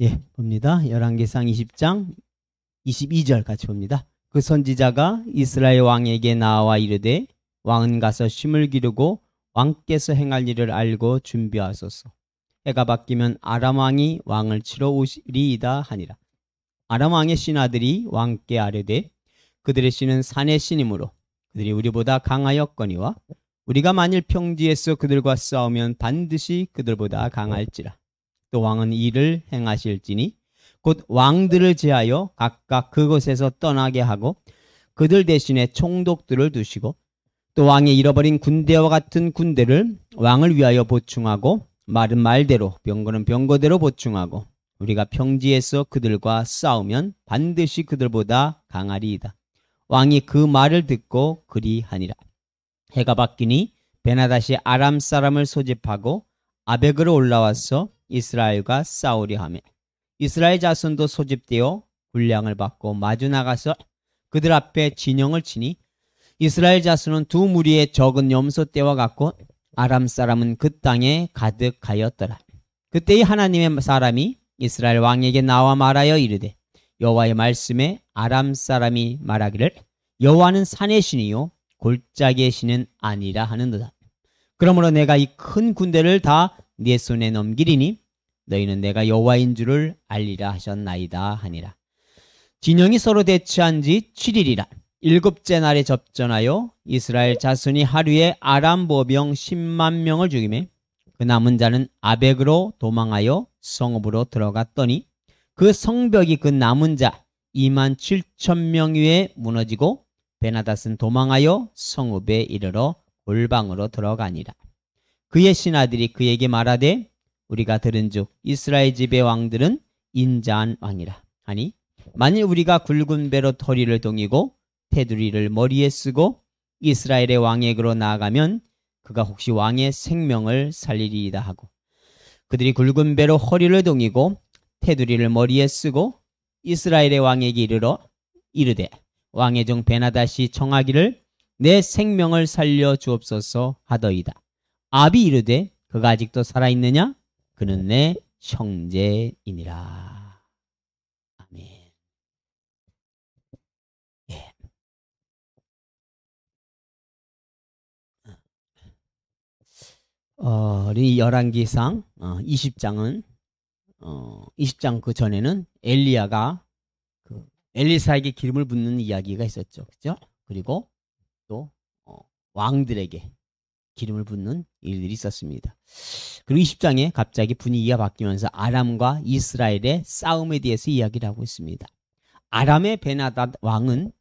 예, 봅니다. 열왕기상 20장 22절 같이 봅니다. 그 선지자가 이스라엘 왕에게 나와 이르되 왕은 가서 쉼을 기르고 왕께서 행할 일을 알고 준비하소서. 해가 바뀌면 아람 왕이 왕을 치러 오시리이다 하니라. 아람 왕의 신하들이 왕께 아뢰되 그들의 신은 산의 신이므로 그들이 우리보다 강하였거니와 우리가 만일 평지에서 그들과 싸우면 반드시 그들보다 강할지라. 또 왕은 이를 행하실지니 곧 왕들을 제하여 각각 그곳에서 떠나게 하고 그들 대신에 총독들을 두시고 또 왕의 잃어버린 군대와 같은 군대를 왕을 위하여 보충하고 말은 말대로 병거는 병거대로 보충하고 우리가 평지에서 그들과 싸우면 반드시 그들보다 강하리이다. 왕이 그 말을 듣고 그리하니라. 해가 바뀌니 베나닷이 아람 사람을 소집하고 아벡으로 올라와서 이스라엘과 싸우려 하며 이스라엘 자손도 소집되어 군량을 받고 마주 나가서 그들 앞에 진영을 치니 이스라엘 자손은 두 무리의 적은 염소 떼와 같고 아람 사람은 그 땅에 가득하였더라. 그때의 하나님의 사람이 이스라엘 왕에게 나와 말하여 이르되 여호와의 말씀에 아람 사람이 말하기를 여호와는 산의 신이요 골짜기의 신은 아니라 하는도다. 그러므로 내가 이 큰 군대를 다 네 손에 넘기리니 너희는 내가 여호와인 줄을 알리라 하셨나이다 하니라. 진영이 서로 대치한 지 7일이라 7째 날에 접전하여 이스라엘 자손이 하루에 아람 보병 10만 명을 죽이매 그 남은 자는 아벡으로 도망하여 성읍으로 들어갔더니 그 성벽이 그 남은 자 2만 7천 명 위에 무너지고 베나닷은 도망하여 성읍에 이르러 골방으로 들어가니라. 그의 신하들이 그에게 말하되 우리가 들은즉 이스라엘 집의 왕들은 인자한 왕이라 하니 만일 우리가 굵은 배로 허리를 동이고 테두리를 머리에 쓰고 이스라엘의 왕에게로 나아가면 그가 혹시 왕의 생명을 살리리이다 하고 그들이 굵은 배로 허리를 동이고 테두리를 머리에 쓰고 이스라엘의 왕에게 이르러 이르되 왕의 종 베나닷이 청하기를 내 생명을 살려 주옵소서 하더이다. 압이 이르되 그가 아직도 살아있느냐? 그는 내 형제이니라. 아멘. 예. 이 열왕기상 20장은 20장 그 전에는 엘리야가 그 엘리사에게 기름을 붓는 이야기가 있었죠. 그죠? 그리고 또 왕들에게 기름을 붓는 일들이 있었습니다. 그리고 20장에 갑자기 분위기가 바뀌면서 아람과 이스라엘의 싸움에 대해서 이야기를 하고 있습니다. 아람의 베나닷 왕은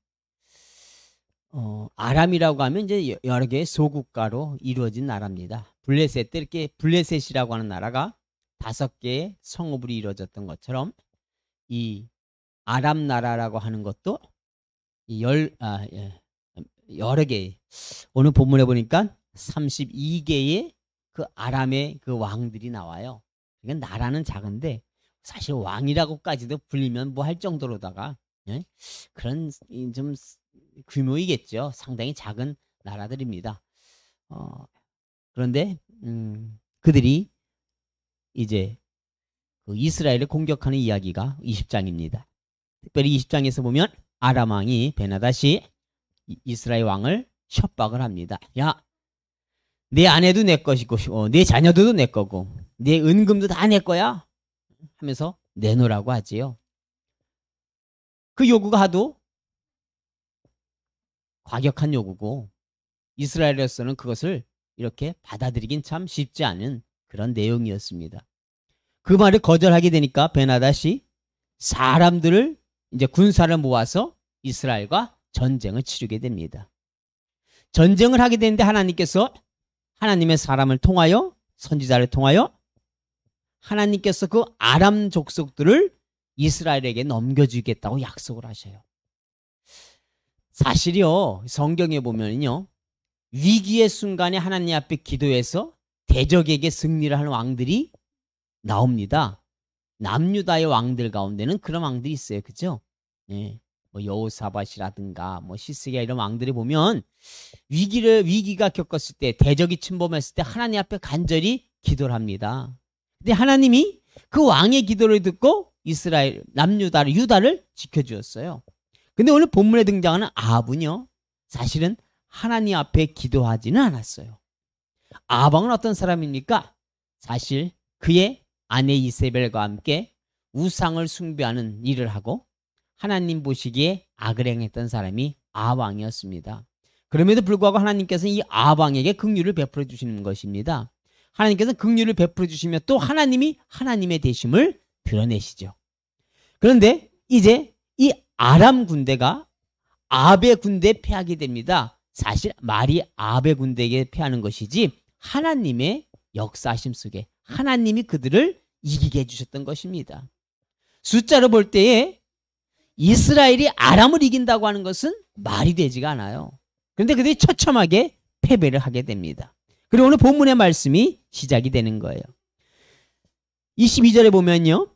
아람이라고 하면 이제 여러 개의 소국가로 이루어진 나라입니다. 블레셋 때 이렇게 블레셋이라고 하는 나라가 5개의 성읍으로 이루어졌던 것처럼 이 아람 나라라고 하는 것도 여러 개 오늘 본문에 보니까 32개의 그 아람의 그 왕들이 나와요. 그러니까 나라는 작은데 사실 왕이라고까지도 불리면 뭐 할 정도로다가 그런 좀 규모이겠죠. 상당히 작은 나라들입니다. 그런데 그들이 이제 그 이스라엘을 공격하는 이야기가 20장입니다. 특별히 20장에서 보면 아람 왕이 베나닷이 이스라엘 왕을 협박을 합니다. 야, 내 아내도 내 것이고 내 자녀들도 내 거고 내 은금도 다 내 거야 하면서 내놓으라고 하지요. 그 요구가 하도 과격한 요구고 이스라엘에서는 그것을 이렇게 받아들이긴 참 쉽지 않은 그런 내용이었습니다. 그 말을 거절하게 되니까 베나닷이 사람들을 이제 군사를 모아서 이스라엘과 전쟁을 치르게 됩니다. 전쟁을 하게 되는데 하나님께서 하나님의 사람을 통하여 선지자를 통하여 하나님께서 그 아람 족속들을 이스라엘에게 넘겨주겠다고 약속을 하셔요. 사실이요, 성경에 보면요, 위기의 순간에 하나님 앞에 기도해서 대적에게 승리를 하는 왕들이 나옵니다. 남유다의 왕들 가운데는 그런 왕들이 있어요. 그죠? 예. 뭐 여호사밧이라든가 뭐 시스기야 이런 왕들이 보면 위기가 겪었을 때 대적이 침범했을 때 하나님 앞에 간절히 기도를 합니다. 근데 하나님이 그 왕의 기도를 듣고 이스라엘 남유다를 유다를 지켜주었어요. 근데 오늘 본문에 등장하는 아합은요, 사실은 하나님 앞에 기도하지는 않았어요. 아합은 어떤 사람입니까? 사실 그의 아내 이세벨과 함께 우상을 숭배하는 일을 하고 하나님 보시기에 악을 행했던 사람이 아합 왕이었습니다. 그럼에도 불구하고 하나님께서는 이 아합 왕에게 긍휼을 베풀어 주시는 것입니다. 하나님께서는 긍휼을 베풀어 주시며 또 하나님이 하나님의 되심을 드러내시죠. 그런데 이제 이 아람 군대가 아합의 군대에 패하게 됩니다. 사실 말이 아합의 군대에게 패하는 것이지 하나님의 역사심 속에 하나님이 그들을 이기게 해주셨던 것입니다. 숫자로 볼 때에 이스라엘이 아람을 이긴다고 하는 것은 말이 되지가 않아요. 그런데 그들이 처참하게 패배를 하게 됩니다. 그리고 오늘 본문의 말씀이 시작이 되는 거예요. 22절에 보면요,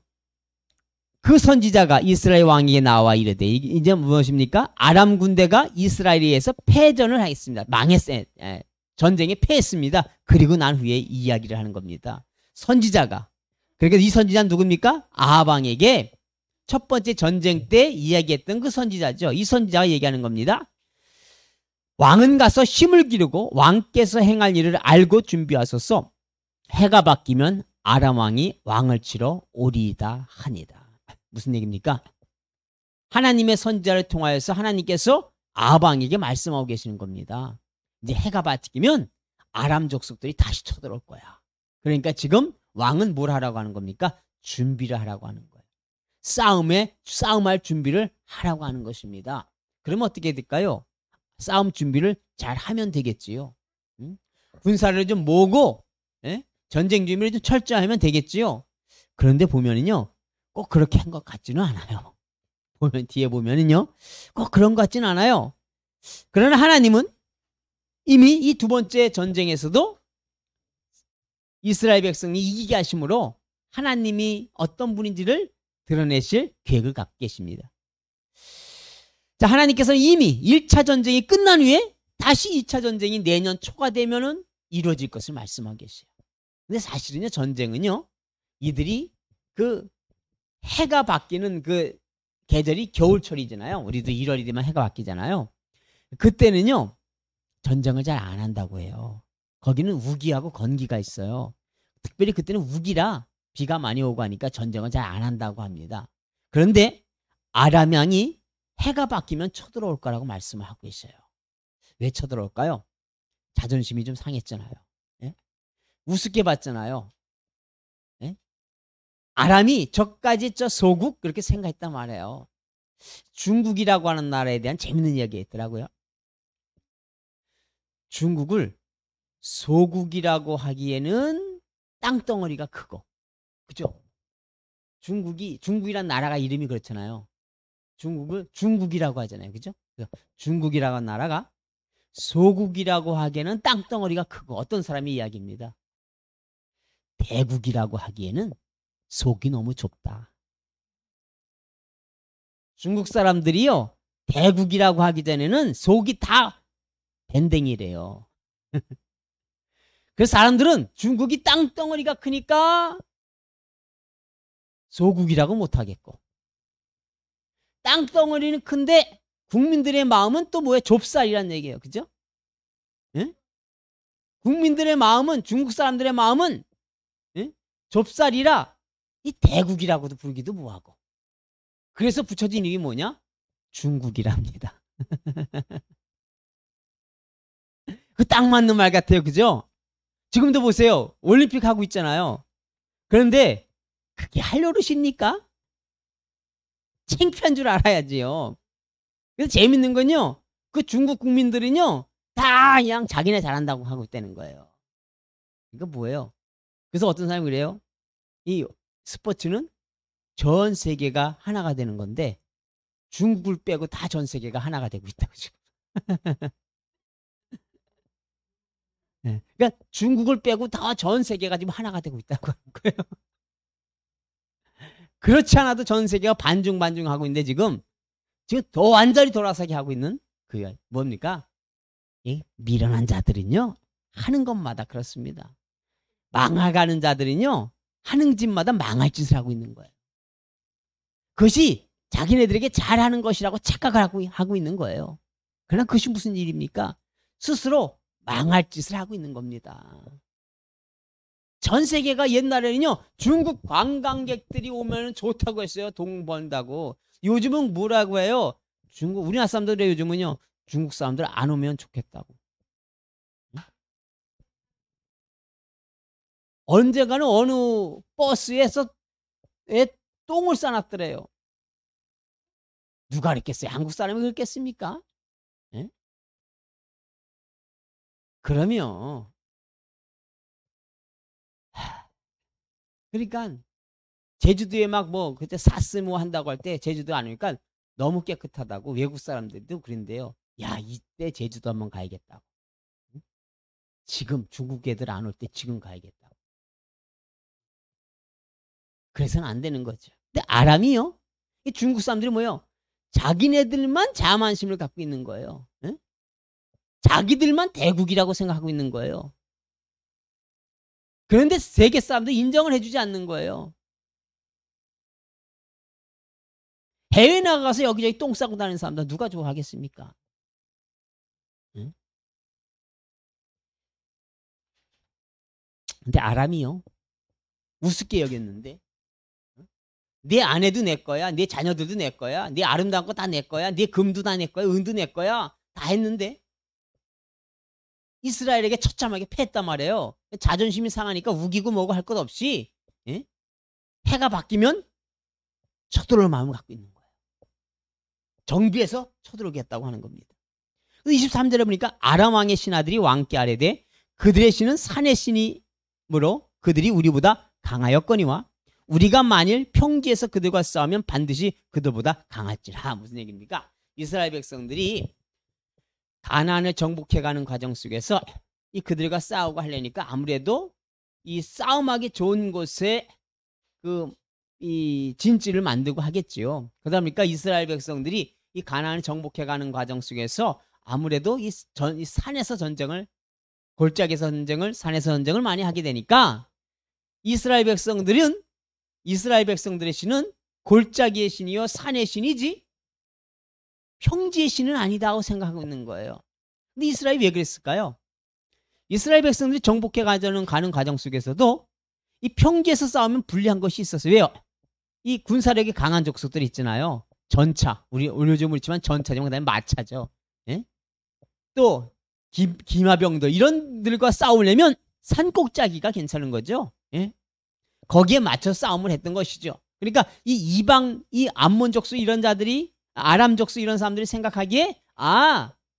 그 선지자가 이스라엘 왕에게 나와 이르되, 이제 무엇입니까? 아람 군대가 이스라엘에 의해서 패전을 하겠습니다. 망했어요. 전쟁에 패했습니다. 그리고 난 후에 이야기를 하는 겁니다. 선지자가, 그러니까 이 선지자는 누굽니까? 아합 왕에게 첫 번째 전쟁 때 이야기했던 그 선지자죠. 이 선지자가 얘기하는 겁니다. 왕은 가서 힘을 기르고 왕께서 행할 일을 알고 준비하소서. 해가 바뀌면 아람 왕이 왕을 치러 오리이다 하니다. 무슨 얘기입니까? 하나님의 선지자를 통하여서 하나님께서 아합 왕에게 말씀하고 계시는 겁니다. 이제 해가 바뀌면 아람 족속들이 다시 쳐들어올 거야. 그러니까 지금 왕은 뭘 하라고 하는 겁니까? 준비를 하라고 하는 거예요. 싸움할 준비를 하라고 하는 것입니다. 그러면 어떻게 될까요? 싸움 준비를 잘 하면 되겠지요. 군사를 좀 모으고, 전쟁 준비를 좀 철저하면 되겠지요. 그런데 보면은요, 꼭 그렇게 한 것 같지는 않아요. 뒤에 보면은요, 꼭 그런 것 같지는 않아요. 그러나 하나님은 이미 이 두 번째 전쟁에서도 이스라엘 백성이 이기게 하심으로 하나님이 어떤 분인지를 드러내실 계획을 갖고 계십니다. 자, 하나님께서는 이미 1차 전쟁이 끝난 후에 다시 2차 전쟁이 내년 초가 되면은 이루어질 것을 말씀하고 계세요. 근데 사실은요, 전쟁은요, 이들이 그 해가 바뀌는 그 계절이 겨울철이잖아요. 우리도 1월이 되면 해가 바뀌잖아요. 그때는요, 전쟁을 잘 안 한다고 해요. 거기는 우기하고 건기가 있어요. 특별히 그때는 우기라 비가 많이 오고 하니까 전쟁을 잘 안 한다고 합니다. 그런데 아람 왕이 해가 바뀌면 쳐들어올 거라고 말씀을 하고 있어요. 왜 쳐들어올까요? 자존심이 좀 상했잖아요. 예? 우습게 봤잖아요. 예? 아람이 저까지 저 소국 그렇게 생각했단 말이에요. 중국이라고 하는 나라에 대한 재밌는 이야기가 있더라고요. 중국을 소국이라고 하기에는 땅덩어리가 크고, 그죠? 중국이란 나라가 이름이 그렇잖아요. 중국을 중국이라고 하잖아요. 그죠? 중국이라고 하는 나라가 소국이라고 하기에는 땅덩어리가 크고, 어떤 사람의 이야기입니다. 대국이라고 하기에는 속이 너무 좁다. 중국 사람들이요, 대국이라고 하기 전에는 속이 다 밴댕이래요. 그래서 사람들은 중국이 땅덩어리가 크니까 소국이라고 못하겠고, 땅덩어리는 큰데 국민들의 마음은 또 뭐예요? 좁쌀이란 얘기예요. 그죠? 예? 국민들의 마음은, 중국 사람들의 마음은, 예? 좁쌀이라 이 대국이라고도 부르기도 뭐하고. 그래서 붙여진 이름이 뭐냐? 중국이랍니다. 그 딱 맞는 말 같아요. 그죠? 지금도 보세요. 올림픽 하고 있잖아요. 그런데 그게 할 노릇입니까? 창피한 줄 알아야지요. 그래서 재밌는 건요, 그 중국 국민들은요, 다 그냥 자기네 잘한다고 하고 있다는 거예요. 이거 뭐예요? 그래서 어떤 사람이 그래요? 이 스포츠는 전 세계가 하나가 되는 건데 중국을 빼고 다 전 세계가 하나가 되고 있다고 지금. 네. 그러니까 중국을 빼고 다 전 세계가 지금 하나가 되고 있다고 하는 거예요. 그렇지 않아도 전 세계가 반중반중하고 있는데 지금 더 완전히 돌아서게 하고 있는 그 뭡니까? 이 미련한 자들은요, 하는 것마다 그렇습니다. 망해가는 자들은요, 하는 짓마다 망할 짓을 하고 있는 거예요. 그것이 자기네들에게 잘하는 것이라고 착각을 하고 있는 거예요. 그러나 그것이 무슨 일입니까? 스스로 망할 짓을 하고 있는 겁니다. 전 세계가 옛날에는요, 중국 관광객들이 오면 좋다고 했어요. 돈 번다고. 요즘은 뭐라고 해요? 우리나라 사람들이 요즘은요, 중국 사람들 안 오면 좋겠다고. 언젠가는 어느 버스에서 똥을 싸놨더래요. 누가 그랬겠어요? 한국 사람이 그랬겠습니까? 예? 그러면 그러니까 제주도에 막 뭐 그때 사스 뭐 한다고 할 때 제주도 안 오니까 너무 깨끗하다고 외국 사람들도 그런데요. 야, 이때 제주도 한번 가야겠다고. 응? 지금 중국 애들 안 올 때 지금 가야겠다고. 그래서는 안 되는 거죠. 근데 아람이요? 이 중국 사람들이 뭐요? 자기네들만 자만심을 갖고 있는 거예요. 응? 자기들만 대국이라고 생각하고 있는 거예요. 그런데 세계 사람들 인정을 해주지 않는 거예요. 해외 나가서 여기저기 똥 싸고 다니는 사람들 누가 좋아하겠습니까? 응? 근데 아람이요? 우습게 여겼는데 네 아내도 내 거야, 네 자녀들도 내 거야, 네 아름다운 거 다 내 거야, 네 금도 다 내 거야, 은도 내 거야, 다 했는데 이스라엘에게 처참하게 패했단 말이에요. 자존심이 상하니까 우기고 뭐고 할 것 없이 예? 해가 바뀌면 쳐들어올 마음을 갖고 있는 거예요. 정비해서 쳐들어오겠다고 하는 겁니다. 23절에 보니까 아람 왕의 신하들이 왕께 아뢰되 그들의 신은 산의 신이므로 그들이 우리보다 강하였거니와 우리가 만일 평지에서 그들과 싸우면 반드시 그들보다 강할지라. 무슨 얘기입니까? 이스라엘 백성들이 가나안을 정복해가는 과정 속에서 이 그들과 싸우고 하려니까 아무래도 이 싸움하기 좋은 곳에 이 진지를 만들고 하겠지요. 그러다 보니까 이스라엘 백성들이 이 가나안을 정복해가는 과정 속에서 아무래도 이 산에서 전쟁을, 골짜기에서 전쟁을, 산에서 전쟁을 많이 하게 되니까 이스라엘 백성들의 신은 골짜기의 신이요 산의 신이지 평지의 신은 아니다고 생각하고 있는 거예요. 근데 이스라엘이 왜 그랬을까요? 이스라엘 백성들이 정복해 가는 과정 속에서도 이 평지에서 싸우면 불리한 것이 있었어요. 왜요? 이 군사력이 강한 족속들이 있잖아요. 전차, 우리 요즘 그렇지만 전차죠. 그다음에 마차죠. 예? 또 기마병들 이런들과 싸우려면 산꼭짜기가 괜찮은 거죠. 예? 거기에 맞춰 싸움을 했던 것이죠. 그러니까 이 암몬 족속 이런 자들이, 아람 족속 이런 사람들이 생각하기에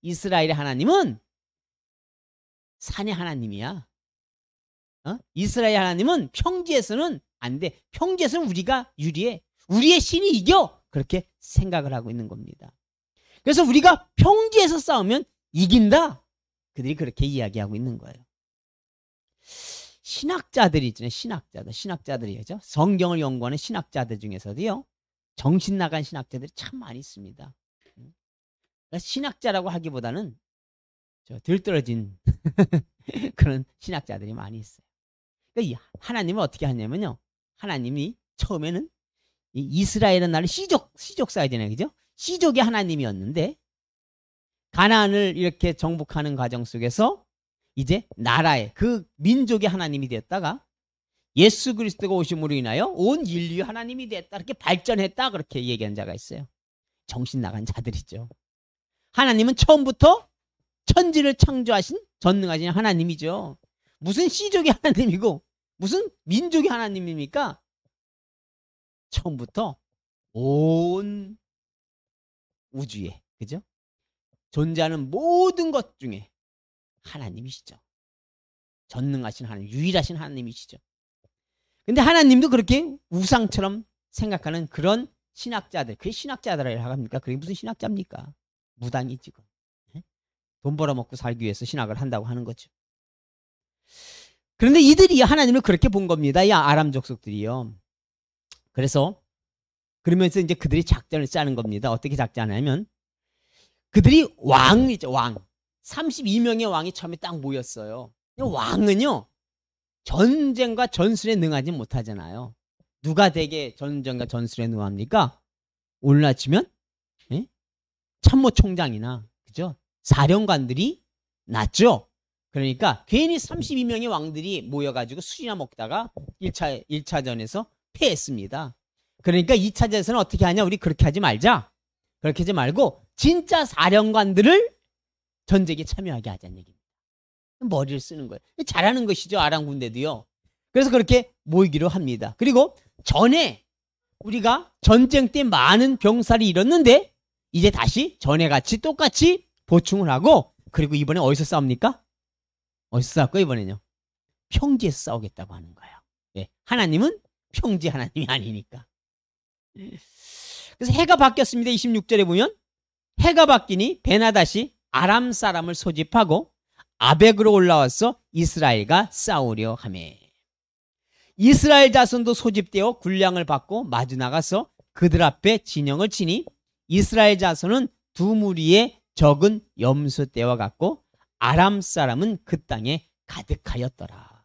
이스라엘의 하나님은 산의 하나님이야. 이스라엘 하나님은 평지에서는 안 돼. 평지에서는 우리가 유리해. 우리의 신이 이겨. 그렇게 생각을 하고 있는 겁니다. 그래서 우리가 평지에서 싸우면 이긴다. 그들이 그렇게 이야기하고 있는 거예요. 신학자들이 있잖아요. 신학자들이죠. 성경을 연구하는 신학자들 중에서도요. 정신 나간 신학자들이 참 많이 있습니다. 그러니까 신학자라고 하기보다는 들떨어진 그런 신학자들이 많이 있어요. 그러니까 하나님은 어떻게 하냐면요. 하나님이 처음에는 이스라엘은 나를 시족 사회잖아요. 그죠? 시족의 하나님이었는데 가나안을 이렇게 정복하는 과정 속에서 이제 나라의 그 민족의 하나님이 되었다가 예수 그리스도가 오심으로 인하여 온 인류의 하나님이 됐다. 이렇게 발전했다. 그렇게 얘기한 자가 있어요. 정신 나간 자들이죠. 하나님은 처음부터 천지를 창조하신 전능하신 하나님이죠. 무슨 시족의 하나님이고 무슨 민족의 하나님입니까? 처음부터 온 우주에, 그죠? 존재하는 모든 것 중에 하나님이시죠. 전능하신 하나님, 유일하신 하나님이시죠. 근데 하나님도 그렇게 우상처럼 생각하는 그런 신학자들, 그게 신학자들이라고 합니까? 그게 무슨 신학자입니까? 무당이 지금. 돈 벌어먹고 살기 위해서 신학을 한다고 하는 거죠. 그런데 이들이 하나님을 그렇게 본 겁니다. 이 아람 족속들이요. 그래서 그러면서 이제 그들이 작전을 짜는 겁니다. 어떻게 작전하냐면 그들이 왕이죠. 왕. 32명의 왕이 처음에 딱 모였어요. 왕은요. 전쟁과 전술에 능하지 못하잖아요. 누가 되게 전쟁과 전술에 능합니까? 오늘 아침면 예? 참모총장이나 그죠? 사령관들이 났죠. 그러니까 괜히 32명의 왕들이 모여가지고 술이나 먹다가 1차전에서 패했습니다. 그러니까 2차전에서는 어떻게 하냐? 우리 그렇게 하지 말자. 그렇게 하지 말고 진짜 사령관들을 전쟁에 참여하게 하자는 얘기입니다. 머리를 쓰는 거예요. 잘하는 것이죠. 아람 군대도요. 그래서 그렇게 모이기로 합니다. 그리고 전에 우리가 전쟁 때 많은 병사를 잃었는데 이제 다시 전에 같이 똑같이 보충을 하고, 그리고 이번에 어디서 싸웁니까? 어디서 싸울까 이번에는요? 평지에서 싸우겠다고 하는 거예요. 예, 하나님은 평지 하나님이 아니니까. 그래서 해가 바뀌었습니다. 26절에 보면 해가 바뀌니 베나닷이 아람 사람을 소집하고 아벡으로 올라와서 이스라엘과 싸우려 하매, 이스라엘 자손도 소집되어 군량을 받고 마주 나가서 그들 앞에 진영을 치니 이스라엘 자손은 두 무리의 적은 염소 떼와 같고 아람 사람은 그 땅에 가득하였더라.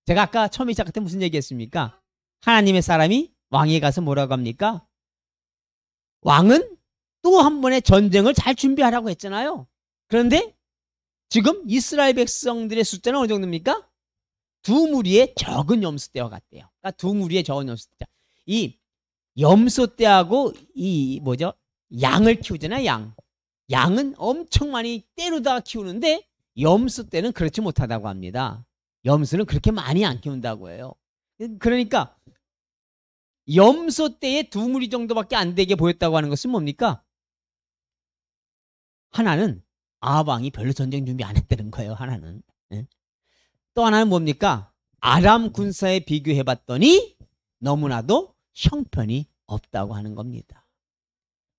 제가 아까 처음에 시작할 때 무슨 얘기했습니까? 하나님의 사람이 왕에 가서 뭐라고 합니까? 왕은 또 한 번의 전쟁을 잘 준비하라고 했잖아요. 그런데 지금 이스라엘 백성들의 숫자는 어느 정도입니까? 두 무리의 적은 염소떼와 같대요. 그러니까 두 무리의 적은 염소떼. 이 염소떼하고 이 뭐죠? 양을 키우잖아요. 양은 엄청 많이 때로다가 키우는데 염소떼는 그렇지 못하다고 합니다. 염소는 그렇게 많이 안 키운다고 해요. 그러니까 염소떼의 두 무리 정도밖에 안 되게 보였다고 하는 것은 뭡니까? 하나는 아합왕이 별로 전쟁 준비 안 했다는 거예요. 하나는. 또 하나는 뭡니까? 아람 군사에 비교해봤더니 너무나도 형편이 없다고 하는 겁니다.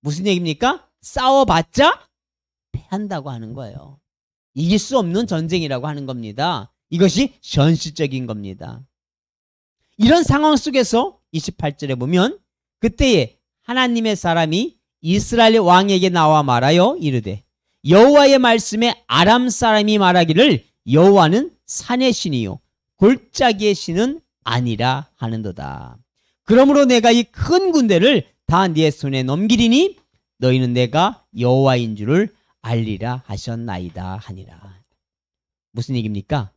무슨 얘기입니까? 싸워봤자 패한다고 하는 거예요. 이길 수 없는 전쟁이라고 하는 겁니다. 이것이 현실적인 겁니다. 이런 상황 속에서 28절에 보면 그때에 하나님의 사람이 이스라엘 왕에게 나와 말하여 이르되, 여호와의 말씀에 아람 사람이 말하기를 여호와는 산의 신이요 골짜기의 신은 아니라 하는도다. 그러므로 내가 이 큰 군대를 다 네 손에 넘기리니 너희는 내가 여호와인 줄을 알리라 하셨나이다 하니라. 무슨 얘기입니까?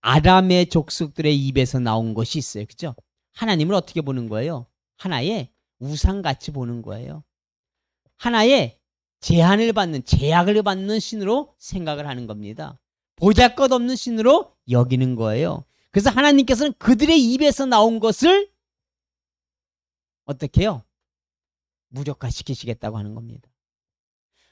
아람의 족속들의 입에서 나온 것이 있어요. 그죠? 하나님을 어떻게 보는 거예요? 하나의 우상같이 보는 거예요. 하나의 제한을 받는, 제약을 받는 신으로 생각을 하는 겁니다. 보잘것없는 신으로 여기는 거예요. 그래서 하나님께서는 그들의 입에서 나온 것을 어떻게 해요? 무력화시키시겠다고 하는 겁니다.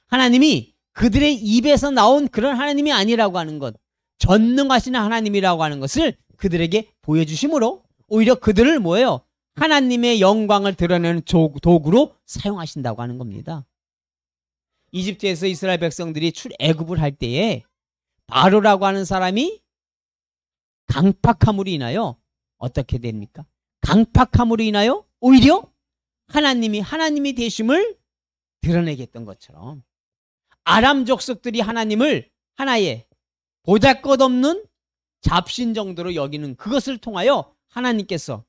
하나님이 그들의 입에서 나온 그런 하나님이 아니라고 하는 것, 전능하시는 하나님이라고 하는 것을 그들에게 보여주심으로 오히려 그들을 뭐예요? 하나님의 영광을 드러내는 도구로 사용하신다고 하는 겁니다. 이집트에서 이스라엘 백성들이 출애굽을 할 때에 바로라고 하는 사람이 강팍함으로 인하여 어떻게 됩니까? 강팍함으로 인하여 오히려 하나님이 되심을 드러내게 했던 것처럼 아람 족속들이 하나님을 하나의 보잘것없는 잡신 정도로 여기는 그것을 통하여 하나님께서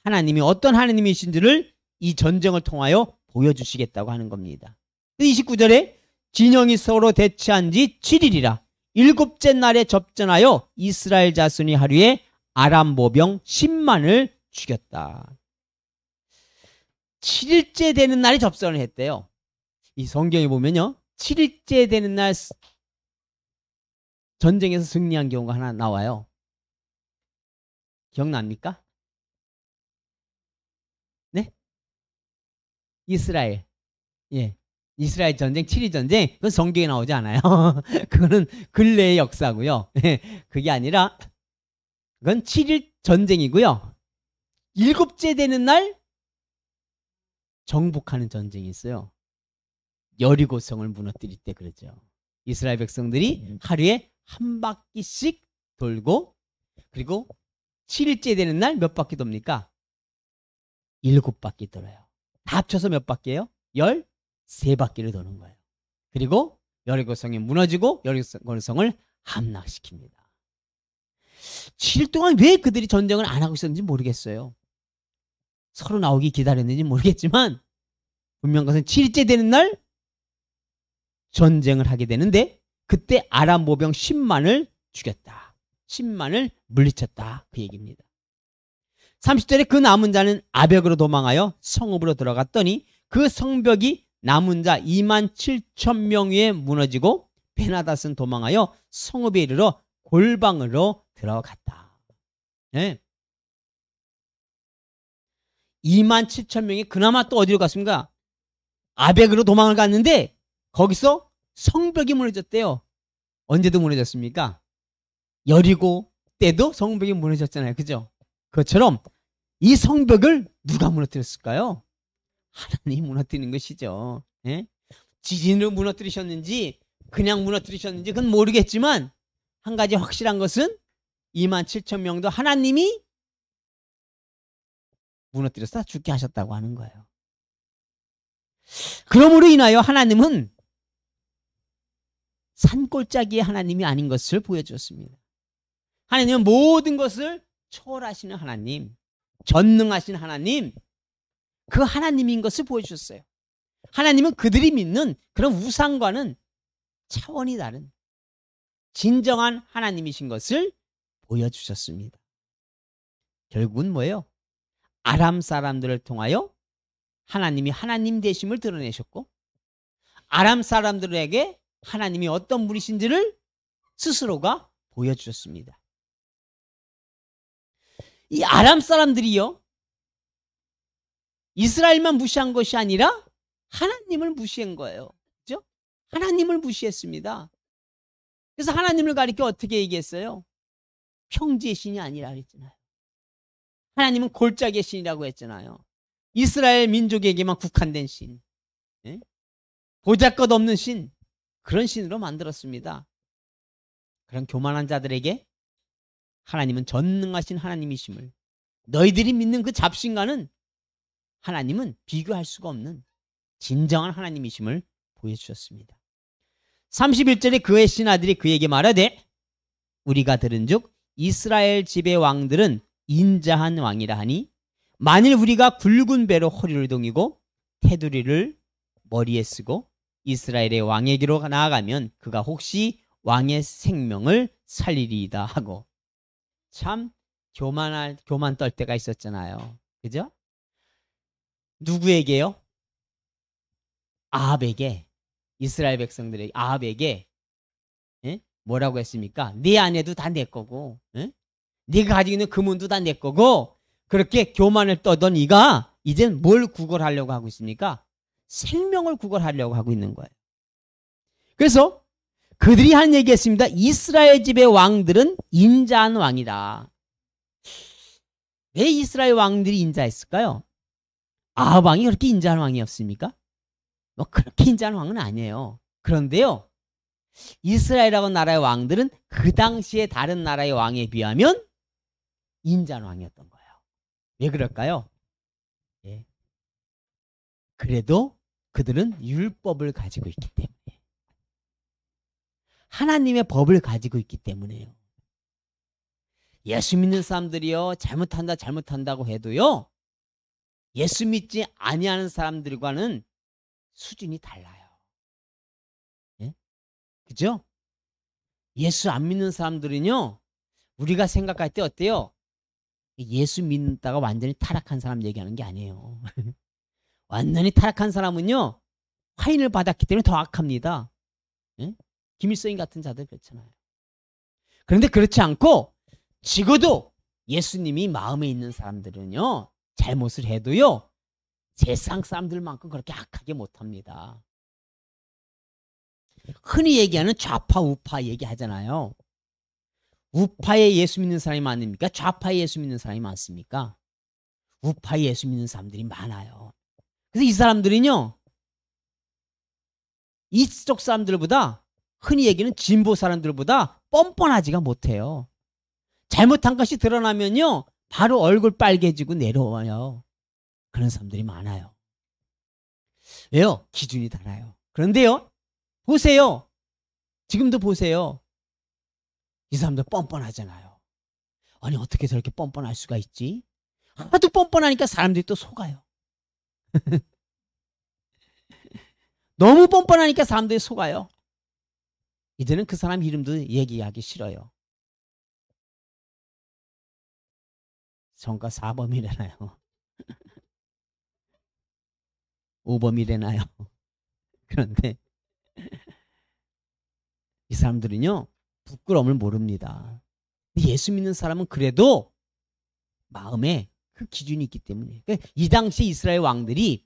하나님이 어떤 하나님이신지를 이 전쟁을 통하여 보여주시겠다고 하는 겁니다. 29절에 진영이 서로 대치한 지 7일이라 7째 날에 접전하여 이스라엘 자손이 하루에 아람 모병 10만을 죽였다. 7일째 되는 날에 접전을 했대요. 이 성경에 보면요, 7일째 되는 날 전쟁에서 승리한 경우가 하나 나와요. 기억납니까? 네? 이스라엘. 예. 이스라엘 전쟁, 7일 전쟁. 그건 성경에 나오지 않아요. 그거는 근래의 역사고요. 그게 아니라 그건 7일 전쟁이고요. 7째 되는 날 정복하는 전쟁이 있어요. 여리고성을 무너뜨릴 때 그러죠. 이스라엘 백성들이 하루에 한 바퀴씩 돌고, 그리고 7일째 되는 날 몇 바퀴 돕니까? 7바퀴 돌아요. 다 합쳐서 몇 바퀴예요? 13바퀴를 도는 거예요. 그리고 여리고성이 무너지고 여리고성을 함락시킵니다. 7일 동안 왜 그들이 전쟁을 안 하고 있었는지 모르겠어요. 서로 나오기 기다렸는지 모르겠지만 분명한 것은 7일째 되는 날 전쟁을 하게 되는데 그때 아람 모병 10만을 죽였다. 10만을 물리쳤다. 그 얘기입니다. 30절에 그 남은 자는 아벡으로 도망하여 성읍으로 들어갔더니 그 성벽이 남은 자 2만 7천 명 위에 무너지고 베나닷은 도망하여 성읍에 이르러 골방으로 들어갔다. 네. 2만 7천 명이 그나마 또 어디로 갔습니까? 아벡으로 도망을 갔는데 거기서 성벽이 무너졌대요. 언제도 무너졌습니까? 여리고 때도 성벽이 무너졌잖아요. 그죠? 그것처럼 이 성벽을 누가 무너뜨렸을까요? 하나님이 무너뜨리는 것이죠. 예? 지진으로 무너뜨리셨는지 그냥 무너뜨리셨는지 그건 모르겠지만 한 가지 확실한 것은 2만 7천 명도 하나님이 무너뜨려서 죽게 하셨다고 하는 거예요. 그러므로 인하여 하나님은 산골짜기의 하나님이 아닌 것을 보여주었습니다. 하나님은 모든 것을 초월하시는 하나님, 전능하신 하나님, 그 하나님인 것을 보여주셨어요. 하나님은 그들이 믿는 그런 우상과는 차원이 다른 진정한 하나님이신 것을 보여주셨습니다. 결국은 뭐예요? 아람 사람들을 통하여 하나님이 하나님 되심을 드러내셨고 아람 사람들에게 하나님이 어떤 분이신지를 스스로가 보여주셨습니다. 이 아람 사람들이요, 이스라엘만 무시한 것이 아니라 하나님을 무시한 거예요. 그죠? 하나님을 무시했습니다. 그래서 하나님을 가리켜 어떻게 얘기했어요? 평지의 신이 아니라 그랬잖아요. 하나님은 골짜기의 신이라고 했잖아요. 이스라엘 민족에게만 국한된 신, 예? 보잘것없는 신, 그런 신으로 만들었습니다. 그런 교만한 자들에게 하나님은 전능하신 하나님이심을, 너희들이 믿는 그 잡신과는 하나님은 비교할 수가 없는 진정한 하나님이심을 보여주셨습니다. 31절에 그의 신하들이 그에게 말하되 우리가 들은즉 이스라엘 집의 왕들은 인자한 왕이라 하니 만일 우리가 굵은 배로 허리를 동이고 테두리를 머리에 쓰고 이스라엘의 왕에게로 나아가면 그가 혹시 왕의 생명을 살리리이다 하고, 참 교만 떨 때가 있었잖아요. 그죠? 누구에게요? 아합에게, 이스라엘 백성들에게, 아합에게, 예? 뭐라고 했습니까? 네 아내도 다 내 거고, 예? 네가 가지고 있는 금은도 다 내 거고, 그렇게 교만을 떠던 이가 이젠 뭘 구걸하려고 하고 있습니까? 생명을 구걸하려고 하고 있는 거예요. 그래서 그들이 한 얘기했습니다. 이스라엘 집의 왕들은 인자한 왕이다. 왜 이스라엘 왕들이 인자했을까요? 아합 왕이 그렇게 인자한 왕이었습니까? 뭐 그렇게 인자한 왕은 아니에요. 그런데요, 이스라엘이라고 나라의 왕들은 그 당시에 다른 나라의 왕에 비하면 인자한 왕이었던 거예요. 왜 그럴까요? 예. 그래도 그들은 율법을 가지고 있기 때문에, 하나님의 법을 가지고 있기 때문에요. 예수 믿는 사람들이요, 잘못한다고 해도요, 예수 믿지 아니하는 사람들과는 수준이 달라요. 예? 그죠? 예수 안 믿는 사람들은요, 우리가 생각할 때 어때요? 예수 믿다가 완전히 타락한 사람 얘기하는 게 아니에요. 완전히 타락한 사람은요, 화인을 받았기 때문에 더 악합니다. 예? 김일성인 같은 자들 그렇잖아요. 그런데 그렇지 않고 적어도 예수님이 마음에 있는 사람들은요, 잘못을 해도요, 세상 사람들만큼 그렇게 악하게 못합니다. 흔히 얘기하는 좌파 우파 얘기하잖아요. 우파에 예수 믿는 사람이 많습니까? 좌파에 예수 믿는 사람이 많습니까? 우파에 예수 믿는 사람들이 많아요. 그래서 이 사람들은요, 이쪽 사람들보다, 흔히 얘기는 진보 사람들보다 뻔뻔하지가 못해요. 잘못한 것이 드러나면요, 바로 얼굴 빨개지고 내려와요. 그런 사람들이 많아요. 왜요? 기준이 달라요. 그런데요, 보세요. 지금도 보세요. 이 사람들 뻔뻔하잖아요. 아니, 어떻게 저렇게 뻔뻔할 수가 있지? 하도 뻔뻔하니까 사람들이 또 속아요. 너무 뻔뻔하니까 사람들이 속아요. 이제는 그 사람 이름도 얘기하기 싫어요. 전과 4범이래나요? 5범이래나요? 그런데 이 사람들은요, 부끄러움을 모릅니다. 예수 믿는 사람은 그래도 마음에 그 기준이 있기 때문에. 그러니까 이 당시 이스라엘 왕들이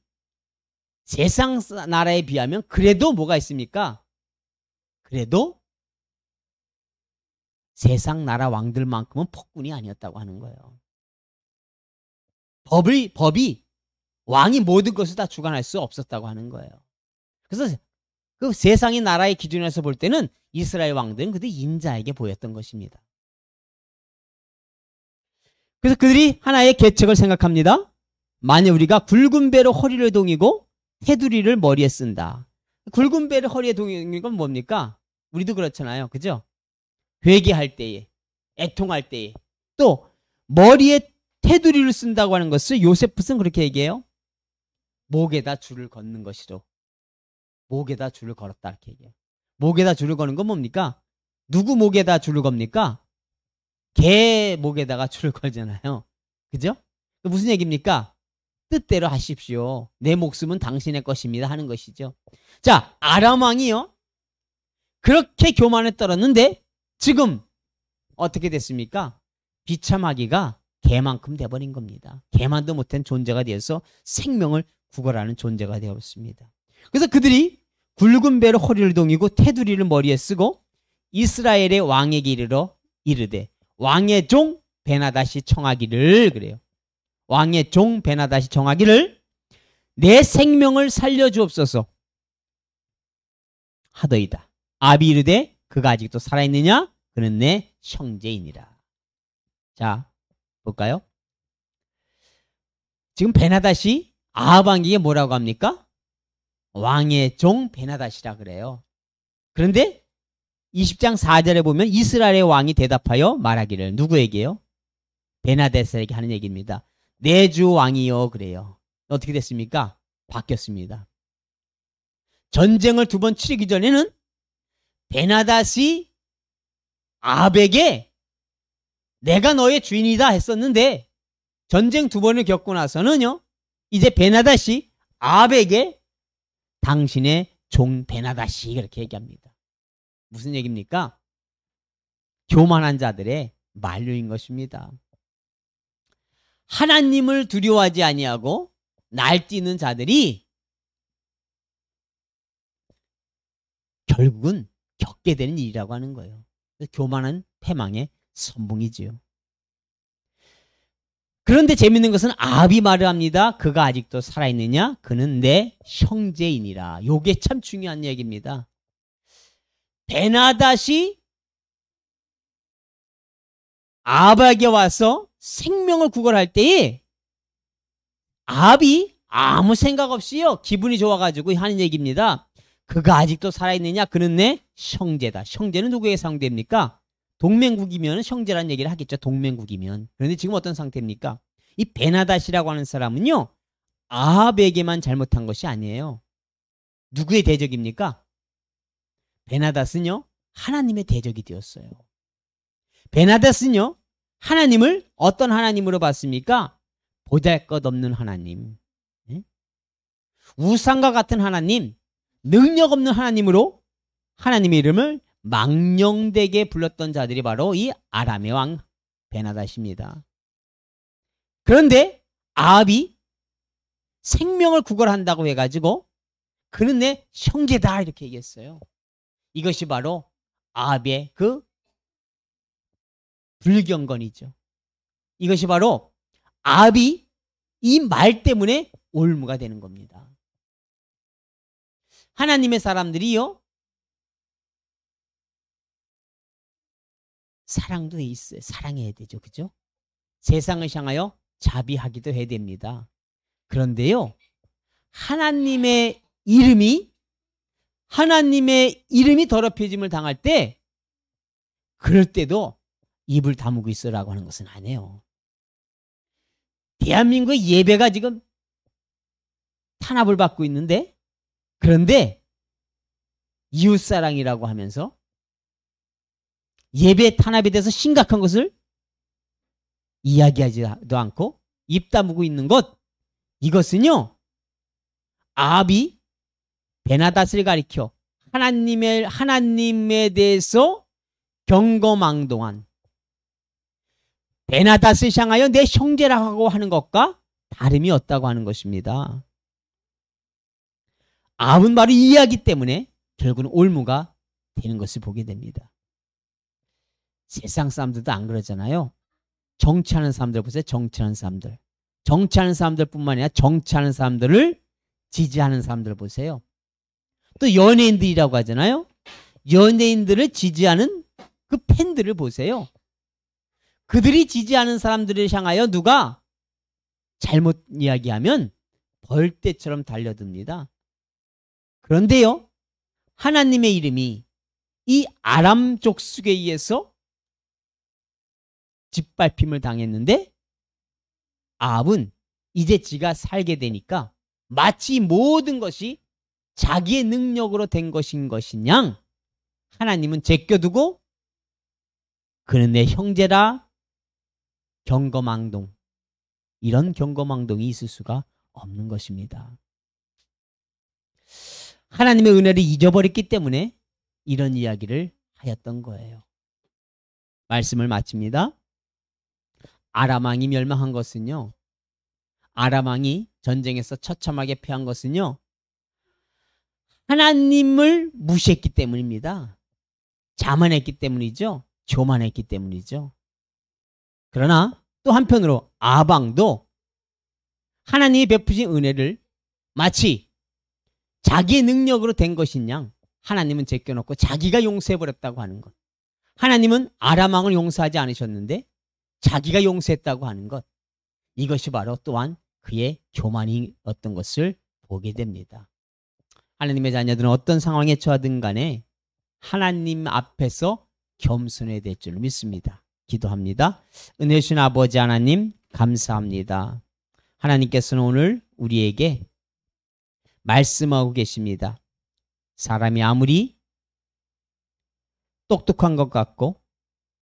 세상 나라에 비하면 그래도 뭐가 있습니까? 그래도 세상 나라 왕들만큼은 폭군이 아니었다고 하는 거예요. 법이 왕이 모든 것을 다 주관할 수 없었다고 하는 거예요. 그래서 그 세상의 나라의 기준에서 볼 때는 이스라엘 왕들은 그들 인자에게 보였던 것입니다. 그래서 그들이 하나의 계책을 생각합니다. 만약 우리가 굵은 배로 허리를 동이고 테두리를 머리에 쓴다. 굵은 배를 허리에 동이는 건 뭡니까? 우리도 그렇잖아요. 그죠? 회개할 때에, 애통할 때에, 또 머리에 테두리를 쓴다고 하는 것을 요세푸스는 그렇게 얘기해요. 목에다 줄을 걷는 것이로. 목에다 줄을 걸었다 이렇게 얘기해요. 목에다 줄을 거는 건 뭡니까? 누구 목에다 줄을 겁니까? 개 목에다가 줄을 걸잖아요. 그죠? 무슨 얘기입니까? 뜻대로 하십시오. 내 목숨은 당신의 것입니다 하는 것이죠. 자, 아람 왕이요, 그렇게 교만에 떨었는데 지금 어떻게 됐습니까? 비참하기가 개만큼 돼버린 겁니다. 개만도 못한 존재가 되어서 생명을 구걸하는 존재가 되었습니다. 그래서 그들이 굵은 배로 허리를 동이고 테두리를 머리에 쓰고 이스라엘의 왕에게 이르되 왕의 종 베나다시 청하기를, 그래요. 왕의 종 베나다시 청하기를 내 생명을 살려주옵소서 하더이다. 아비 이르되 그가 아직도 살아있느냐? 그는 내 형제이니라. 자, 볼까요? 지금 베나다시 아합 왕에게 뭐라고 합니까? 왕의 종 베나다시라 그래요. 그런데 20장 4절에 보면 이스라엘의 왕이 대답하여 말하기를, 누구에게요? 베나다스에게 하는 얘기입니다. 내 주 왕이요 그래요. 어떻게 됐습니까? 바뀌었습니다. 전쟁을 2번 치르기 전에는 베나다시 아합에게 내가 너의 주인이다 했었는데 전쟁 2번을 겪고 나서는요, 이제 베나다시 아합에게 당신의 종 베나다시 이렇게 얘기합니다. 무슨 얘기입니까? 교만한 자들의 만류인 것입니다. 하나님을 두려워하지 아니하고 날뛰는 자들이 결국은 겪게 되는 일이라고 하는 거예요. 교만한 패망의 선봉이지요. 그런데 재밌는 것은 아합이 말을 합니다. 그가 아직도 살아있느냐? 그는 내 형제이니라. 요게 참 중요한 얘기입니다. 베나다시 아합에게 와서 생명을 구걸할 때에 아합이 아무 생각 없이요, 기분이 좋아가지고 하는 얘기입니다. 그가 아직도 살아있느냐? 그는 내 형제다. 형제는 누구에게 상대입니까? 동맹국이면 형제라는 얘기를 하겠죠. 동맹국이면. 그런데 지금 어떤 상태입니까? 이 베나다시라고 하는 사람은요, 아합에게만 잘못한 것이 아니에요. 누구의 대적입니까? 베나다스는요, 하나님의 대적이 되었어요. 베나다스는요, 하나님을 어떤 하나님으로 봤습니까? 보잘것없는 하나님, 우상과 같은 하나님, 능력 없는 하나님으로 하나님의 이름을 망령되게 불렀던 자들이 바로 이 아람의 왕 베나다시입니다. 그런데 아합이 생명을 구걸한다고 해가지고 그는 내 형제다 이렇게 얘기했어요. 이것이 바로 아합의 그 불경건이죠. 이것이 바로 아합이 이 말 때문에 올무가 되는 겁니다. 하나님의 사람들이요, 사랑도 해 있어요. 사랑해야 되죠. 그죠? 세상을 향하여 자비하기도 해야 됩니다. 그런데요, 하나님의 이름이 더럽혀짐을 당할 때, 그럴 때도 입을 다무고 있으라고 하는 것은 아니에요. 대한민국의 예배가 지금 탄압을 받고 있는데, 그런데 이웃사랑이라고 하면서 예배 탄압에 대해서 심각한 것을 이야기하지도 않고 입 다무고 있는 것, 이것은요 아합이 베나닷을 가리켜 하나님에 대해서 경거망동한, 베나닷을 향하여 내 형제라고 하는 것과 다름이 없다고 하는 것입니다. 아합은 바로 이 이야기 때문에 결국은 올무가 되는 것을 보게 됩니다. 세상 사람들도 안 그러잖아요. 정치하는 사람들 보세요. 정치하는 사람들. 정치하는 사람들뿐만 아니라 정치하는 사람들을 지지하는 사람들 보세요. 또 연예인들이라고 하잖아요. 연예인들을 지지하는 그 팬들을 보세요. 그들이 지지하는 사람들을 향하여 누가 잘못 이야기하면 벌떼처럼 달려듭니다. 그런데요, 하나님의 이름이 이 아람 족속에 의해서 짓밟힘을 당했는데 아합은 이제 지가 살게 되니까 마치 모든 것이 자기의 능력으로 된 것인 것이냥 하나님은 제껴두고 그는 내 형제라 경거망동, 이런 경거망동이 있을 수가 없는 것입니다. 하나님의 은혜를 잊어버렸기 때문에 이런 이야기를 하였던 거예요. 말씀을 마칩니다. 아람 왕이 멸망한 것은요, 아람 왕이 전쟁에서 처참하게 패한 것은요, 하나님을 무시했기 때문입니다. 자만했기 때문이죠. 교만했기 때문이죠. 그러나 또 한편으로 아합 왕도 하나님이 베푸신 은혜를 마치 자기의 능력으로 된 것인 양 하나님은 제껴놓고 자기가 용서해버렸다고 하는 것. 하나님은 아람 왕을 용서하지 않으셨는데 자기가 용서했다고 하는 것. 이것이 바로 또한 그의 교만이었던 것을 보게 됩니다. 하나님의 자녀들은 어떤 상황에 처하든 간에 하나님 앞에서 겸손해야 될 줄 믿습니다. 기도합니다. 은혜 주신 아버지 하나님 감사합니다. 하나님께서는 오늘 우리에게 말씀하고 계십니다. 사람이 아무리 똑똑한 것 같고